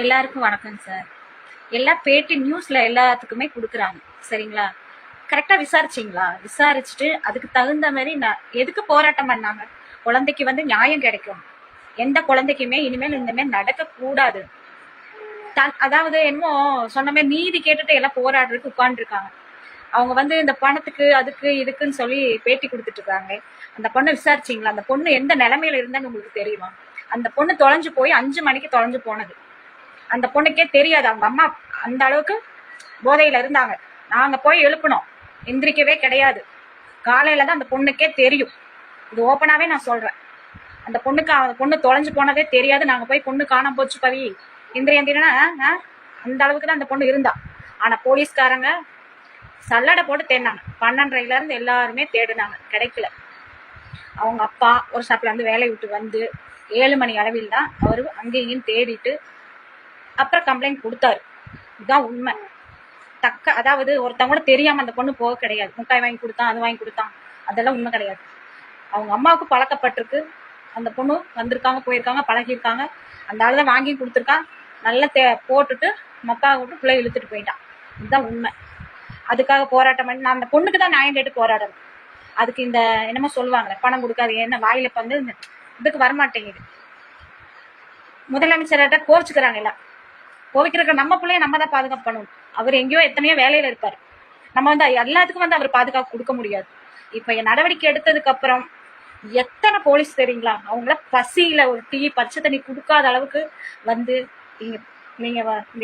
எல்லாருக்கும் வணக்கம் சார். எல்லா பேட்டி நியூஸ்ல எல்லாத்துக்குமே கொடுக்குறாங்க, சரிங்களா? கரெக்டா விசாரிச்சிங்களா? விசாரிச்சுட்டு அதுக்கு தகுந்த மாதிரி எதுக்கு போராட்டம் பண்ணாங்க? குழந்தைக்கு நியாயம் கிடைக்கும். எந்த குழந்தைக்குமே இனிமேல் இந்த மாதிரி நடக்க கூடாது. அதாவது என்னமோ சொன்ன மாதிரி நீதி கேட்டுட்டு எல்லாம் போராடுறதுக்கு உட்கார்ந்துருக்காங்க. அவங்க இந்த பணத்துக்கு அதுக்கு இதுக்குன்னு சொல்லி பேட்டி கொடுத்துட்டு இருக்காங்க. அந்த பொண்ணை விசாரிச்சிங்களா? அந்த பொண்ணு எந்த நிலைமையில இருந்தான்னு உங்களுக்கு தெரியுமா? அந்த பொண்ணு தொலைஞ்சு போய் 5 மணிக்கு தொலைஞ்சு போனது. அந்த பொண்ணுக்கே தெரியாது. அவங்க அம்மா அந்த அளவுக்கு போதையில இருந்தாங்க. நாங்க போய் எழுப்பணும், எந்திரிக்கவே கிடையாது. காலையில தான் அந்த பொண்ணுக்கே தெரியும். இது ஓப்பனாவே நான் சொல்றேன். அந்த பொண்ணு தொலைஞ்சு போனதே தெரியாது. நாங்க போய் பொண்ணு காணாம போச்சு பவி எந்திரினா அந்த அளவுக்கு தான் அந்த பொண்ணு இருந்தா. ஆனா போலீஸ்காரங்க சல்லடை போட்டு தேடினாங்க. 12:30 இருந்து எல்லாருமே தேடினாங்க, கிடைக்கல. அவங்க அப்பா ஒரு ஷாப்ல வேலையை விட்டு 7 மணி அளவில் தான் அவரு அங்கேயும் தேடிட்டு அப்புறம் கம்ப்ளைண்ட் கொடுத்தாரு. இதுதான் உண்மை. அதாவது ஒருத்தவங்க தெரியாம அந்த பொண்ணு போக கிடையாது. முட்டாய் வாங்கி கொடுத்தான், அது வாங்கி கொடுத்தான், அதெல்லாம் உண்மை கிடையாது. அவங்க அம்மாவுக்கு பழக்கப்பட்டிருக்கு. அந்த பொண்ணு வந்திருக்காங்க, போயிருக்காங்க, பழகிருக்காங்க. அந்த ஆள் தான் வாங்கி கொடுத்துருக்கான். நல்லா போட்டுட்டு மக்கா விட்டு பிள்ளை இழுத்துட்டு போயிட்டான். இதுதான் உண்மை. அதுக்காக போராட்டம் பண்ணி நான் அந்த பொண்ணுக்கு தான் நியாயம் கேட்டு போராடணும். அதுக்கு இந்த என்னமோ சொல்லுவாங்க, பணம் கொடுக்காது, என்ன வாயில இதுக்கு வரமாட்டேங்குது. முதலமைச்சர்கிட்ட கோவிச்சுக்கிறாங்க எல்லாம். கோவிக்கிறக்க நம்ம பிள்ளைய நம்ம தான் பாதுகாப்பு பண்ணணும். அவர் எங்கேயோ எத்தனையோ வேலையில இருப்பாரு. நம்ம எல்லாத்துக்கும் அவர் பாதுகாப்பு கொடுக்க முடியாது. இப்ப நடவடிக்கை எடுத்ததுக்கு அப்புறம் எத்தனை போலீஸ் தெரியுங்களா? அவங்கள பசியில ஒரு டீ பச்சை தண்ணி கொடுக்காத அளவுக்கு நீங்க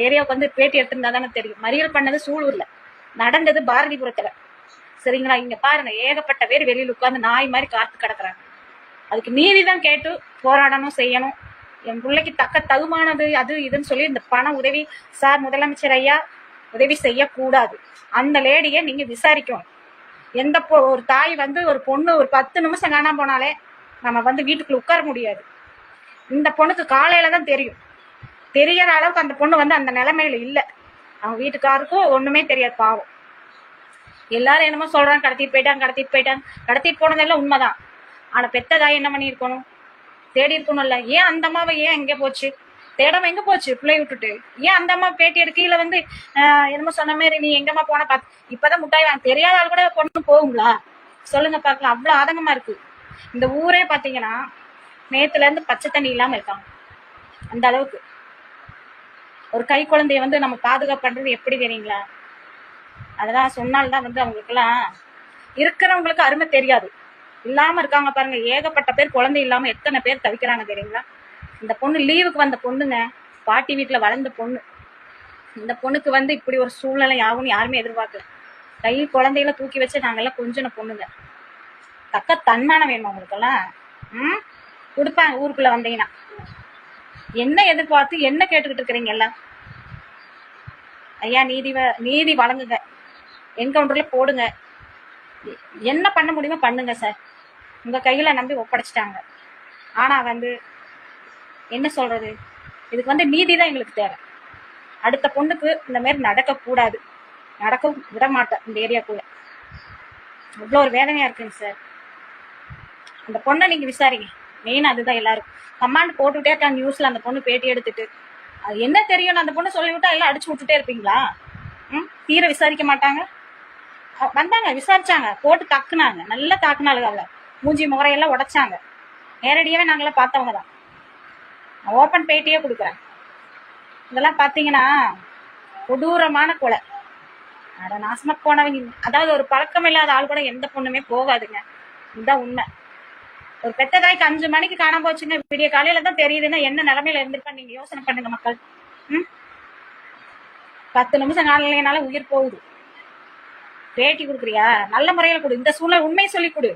ஏரியாவுக்கு பேட்டி எடுத்திருந்தா தானே தெரியும். மறியல் பண்ணது சூலூர்ல, நடந்தது பாரதிபுரத்துல, சரிங்களா? இங்க பாருங்க, ஏகப்பட்ட பேர் வெளியில உட்கார்ந்து நாய் மாதிரி காத்து கிடக்குறாங்க. அதுக்கு நீதிதான் கேட்டு போராடணும், செய்யணும். என் பிள்ளைக்கு தகுமானது அது இதுன்னு சொல்லி இந்த பண உதவி சார் முதலமைச்சர் ஐயா உதவி செய்யக்கூடாது. அந்த லேடியை நீங்க விசாரிக்கணும். எந்த ஒரு தாய் ஒரு பொண்ணு ஒரு 10 நிமிஷம் காணாம போனாலே நம்ம வீட்டுக்குள்ள உட்கார முடியாது. இந்த பொண்ணுக்கு காலையில தான் தெரியும். தெரியற அளவுக்கு அந்த பொண்ணு அந்த நிலைமையில இல்லை. அவங்க வீட்டுக்காருக்கும் ஒண்ணுமே தெரியாது, பாவம். எல்லாரும் என்னமோ சொல்றாங்க, கடத்திட்டு போயிட்டாங்க. போனதெல்லாம் உண்மைதான். ஆனா பெத்த தாய் என்ன பண்ணி இருக்கணும்? தேடி இருக்கணும்ல. ஏன் அந்த அம்மாவை ஏன் எங்க போச்சு? தேடாம எங்க போச்சு பிள்ளை விட்டுட்டு? ஏன் அந்த அம்மா பேட்டி எடுக்கல என்னமோ சொன்ன மாதிரி நீ எங்கம்மா போன இப்பதான் முட்டாய் வாங்க தெரியாத ஆள் கூட பொண்ணு போகுங்களா? சொல்லுங்க பாக்கலாம். அவ்வளவு ஆதங்கமா இருக்கு. இந்த ஊரே பாத்தீங்கன்னா நேத்துல இருந்து பச்சை தண்ணி இல்லாம இருக்காங்க. அந்த அளவுக்கு ஒரு கை குழந்தைய நம்ம பாதுகாப்பு பண்றது எப்படி தெரியுங்களா? அதெல்லாம் சொன்னால்தான் அவங்களுக்கு எல்லாம் இருக்கிறவங்களுக்கு அருமை தெரியாது. இல்லாம இருக்காங்க பாருங்க. ஏகப்பட்ட பேர் குழந்தை இல்லாம எத்தனை பேர் தவிக்கிறாங்க தெரியுங்களா? இந்த பொண்ணு லீவுக்கு வந்த பொண்ணுங்க, பாட்டி வீட்டுல வளர்ந்த பொண்ணு. இந்த பொண்ணுக்கு இப்படி ஒரு சூழ்நிலை ஆகும்னு யாருமே எதிர்பார்க்கல. கை குழந்தைகளை தூக்கி வச்சு நாங்கெல்லாம் கொஞ்சம் பொண்ணுங்க. தக்க தன்மானம் வேணும் அவங்களுக்கெல்லாம். கொடுப்பாங்க ஊருக்குள்ள வந்தீங்கன்னா. என்ன எதிர்பார்த்து என்ன கேட்டுக்கிட்டு இருக்கிறீங்க எல்லாம்? ஐயா நீதி வழங்குங்க, என்கவுண்டர்ல போடுங்க. என்ன பண்ண முடியுமோ பண்ணுங்க சார். உங்க கையில நம்பி ஒப்படைச்சிட்டாங்க. ஆனா என்ன சொல்றது, இதுக்கு நீதி தான் எங்களுக்கு தேவை. அடுத்த பொண்ணுக்கு இந்த மாதிரி நடக்க கூடாது, நடக்க விட மாட்டேன் இந்த ஏரியாக்குள்ள. அவ்வளோ ஒரு வேதனையா இருக்குங்க சார். அந்த பொண்ணை நீங்க விசாரிங்க. மெயின் அதுதான். எல்லாரும் கமாண்ட் போட்டுட்டே இருக்காங்க நியூஸ்ல. அந்த பொண்ணு பேட்டி எடுத்துட்டு அது என்ன தெரியும் அந்த பொண்ணு சொல்லிவிட்டா எல்லாம் அடிச்சு விட்டுட்டே இருப்பீங்களா? தீர விசாரிக்க மாட்டாங்க. வந்தாங்க, விசாரிச்சாங்க, போட்டு தாக்குனாங்க, நல்லா தாக்குனாளுங்க. அவளை மூஞ்சி முகரையெல்லாம் உடைச்சாங்க. நேரடியாவே நாங்களாம் பார்த்தவங்க தான். ஓப்பன் பேட்டியே கொடுக்குறேன். இதெல்லாம் பார்த்தீங்கன்னா கொடூரமான கொலை. அட நாசமா போனவங்க. அதாவது ஒரு பழக்கம் இல்லாத ஆள் கூட எந்த பொண்ணுமே போகாதுங்க. இதுதான் உண்மை. ஒரு பெத்த தாய்க்கு 5 மணிக்கு காணாம போச்சுங்க, விடிய காலையில தான் தெரியுதுன்னா என்ன நிலைமையில இருந்திருப்பா நீங்க யோசனை பண்ணுங்க மக்கள். 10 நிமிஷம் காலையினால உயிர் போகுது. பேட்டி கொடுக்குறியா? நல்ல முறையில கொடு. இந்த சூழ்நிலை உண்மையை சொல்லி கொடு.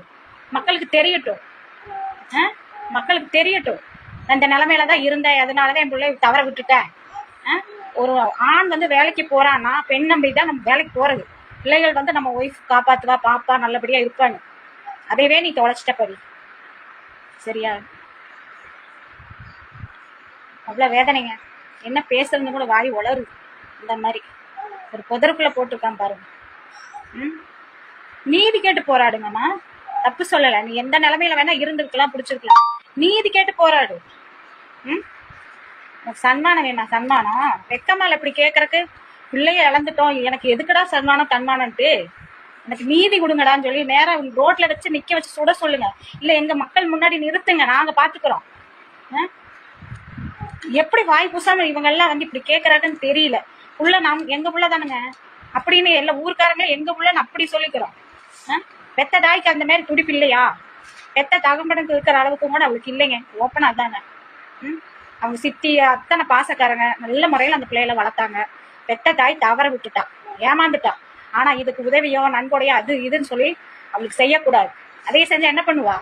மக்களுக்கு தெரியட்டும். மக்களுக்கு தெரியட்டும் அந்த நிலைமையிலதான் இருந்தேன், அதனாலதான் என் பிள்ளை தவற விட்டுட்டேன். ஒரு ஆண் வேலைக்கு போறான்னா பெண் நம்பி தான் நம்ம வேலைக்கு போறது. பிள்ளைகள் நம்ம ஒய்ஃப் காப்பாத்துவா, பாப்பா, நல்லபடியா இருப்பாங்க. அதையவே நீ தொலைச்சிட்ட படி. சரியா? அவ்வளவு வேதனைங்க. என்ன பேசுறதுன்னு கூட வாய் உளரு. இந்த மாதிரி ஒரு புதருக்குள்ள போட்டிருக்கான் பாருங்க. நீதி கேட்டு போராடுங்கம்மா. தப்பு சொல்லல. நீ எந்த நிலைமையில வேணா இருந்திருக்கலாம், பிடிச்சிருக்கலாம். நீதி கேட்டு போராடு. உனக்கு சன்மானம் வேணா? சன்மானம் வெக்கமால இப்படி கேட்கறக்கு? பிள்ளைய இழந்துட்டோம், எனக்கு எதுக்குடா சன்மானம் தன்மானம்ட்டு? எனக்கு நீதி கொடுங்கடான்னு சொல்லி நேரம் ரோட்ல வச்சு நிக்க வச்சு சுட சொல்லுங்க. இல்ல எங்க மக்கள் முன்னாடி நிறுத்துங்க, நாங்க பாத்துக்கிறோம். எப்படி வாய் பூசாம இவங்க எல்லாம் வந்து இப்படி கேட்கறாங்கன்னு தெரியல. புள்ள எங்க புள்ள தானுங்க அப்படின்னு எல்லா ஊருக்காரங்க எங்க புள்ளன்னு அப்படி சொல்லிக்கிறோம். பெத்த தாய்க்கு அந்த மாதிரி துடிப்பு இல்லையா? பெத்த தகம்படம் இருக்கிற அளவுக்கு கூட அவளுக்கு இல்லைங்க. ஓப்பனா தாங்க. அவங்க சித்தி அத்தனை பாசக்காரங்க நல்ல முறையில அந்த பிள்ளைகளை வளர்த்தாங்க. பெத்த தாய் தவற விட்டுட்டா, ஏமாந்துட்டா. ஆனா இதுக்கு உதவியோ நன்கொடையோ அது இதுன்னு சொல்லி அவளுக்கு செய்யக்கூடாது. அதே செஞ்சா என்ன பண்ணுவா?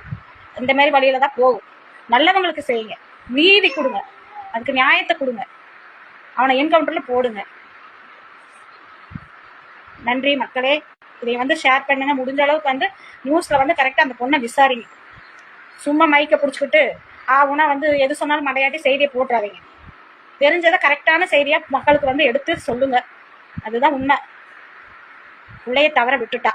இந்த மாதிரி வழியில தான் போகும். நல்லவங்களுக்கு செய்யுங்க, நீதி கொடுங்க, அதுக்கு நியாயத்தை கொடுங்க, அவனை என்கவுண்டர்ல போடுங்க. நன்றி மக்களே. இதை வந்து ஷேர் பண்ணுங்க. முடிஞ்ச அளவுக்கு வந்து நியூஸ்ல வந்து கரெக்டா அந்த பொண்ணை விசாரிங்க. சும்மா மைக்க பிடிச்சிக்கிட்டு உனா வந்து எது சொன்னாலும் மடையாட்டி செய்தியை போட்டுறாதீங்க. தெரிஞ்சதை கரெக்டான செய்தியா மக்களுக்கு வந்து எடுத்து சொல்லுங்க. அதுதான் உண்மை. பிள்ளைய தவற விட்டுட்டா.